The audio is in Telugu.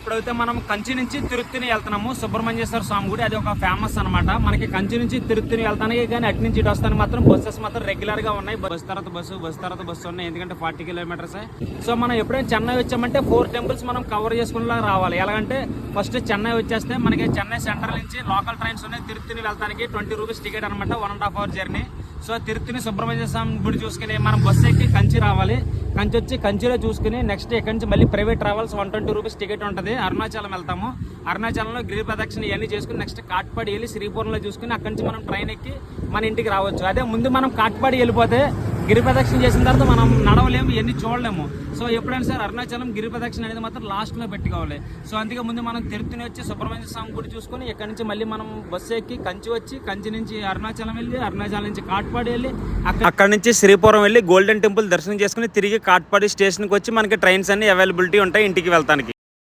ఇప్పుడైతే మనం కంచి నుంచి తిరుత్తని వెళ్తున్నాము. సుబ్రహ్మణ్యేశ్వర స్వామి గుడి, అది ఒక ఫేమస్ అనమాట. మనకి కంచి నుంచి తిరుత్తని వెళ్తానికి కానీ అటు నుంచి ఇటు వస్తానికి మాత్రం బస్సెస్ మాత్రం రెగ్యులర్ గా ఉన్నాయి. బస్ తర్వాత బస్సు ఉన్నాయి, ఎందుకంటే 40 కిలోమీటర్స్. సో మనం ఎప్పుడైనా చెన్నై వచ్చామంటే 4 టెంపుల్స్ మనం కవర్ చేసుకునేలా రావాలి. ఎలాగంటే ఫస్ట్ చెన్నై వచ్చేస్తే మనకి చెన్నై సెంట్రల్ నుంచి లోకల్ ట్రైన్స్ ఉన్నాయి. తిరుత్తని వెళ్తానికి 20 రూపీస్ టికెట్ అనమాట, 1.5 hour journey. So Tiruttani Subrahmanya Swamy గుడి చూసుకుని మనం బస్సు ఎక్కి కంచి రావాలి. కంచి వచ్చి కంచిలో చూసుకుని నెక్స్ట్ ఇక్కడి నుంచి మళ్ళీ ప్రైవేట్ ట్రావెల్స్ 120 రూపీస్ టికెట్ ఉంటుంది. అరుణాచలం వెళ్తాము. అరుణాచలంలో గిరి ప్రదక్షిణ ఇవన్నీ చేసుకుని నెక్స్ట్ కాట్పాడి వెళ్ళి శ్రీపురంలో చూసుకుని అక్కడి నుంచి మనం ట్రైన్ ఎక్కి మన ఇంటికి రావచ్చు. అదే ముందు మనం కాట్పాడి వెళ్ళిపోతే గిరి ప్రదక్షిణ చేసిన తర్వాత మనం నడవలేము, ఇవన్నీ చూడలేము. సో ఎప్పుడైనా సరే అరుణాచలం గిరి ప్రదక్షిణ అనేది మాత్రం లాస్ట్లో పెట్టుకోవాలి. సో అందుకే ముందు మనం తిరుత్తని వచ్చి సుబ్రహ్మణ్య స్వామి గుడి చూసుకొని ఇక్కడి నుంచి మళ్ళీ మనం బస్సు ఎక్కి కంచి వచ్చి కంచి నుంచి అరుణాచలం వెళ్ళి అరుణాచలం నుంచి కాట్పాడి వెళ్ళి అక్కడ నుంచి శ్రీపురం వెళ్ళి గోల్డెన్ టెంపుల్ దర్శనం చేసుకుని తిరిగి కాట్పాడి స్టేషన్కి వచ్చి మనకి ట్రైన్స్ అన్ని అవైలబిలిటీ ఉంటాయి ఇంటికి వెళ్తానికి.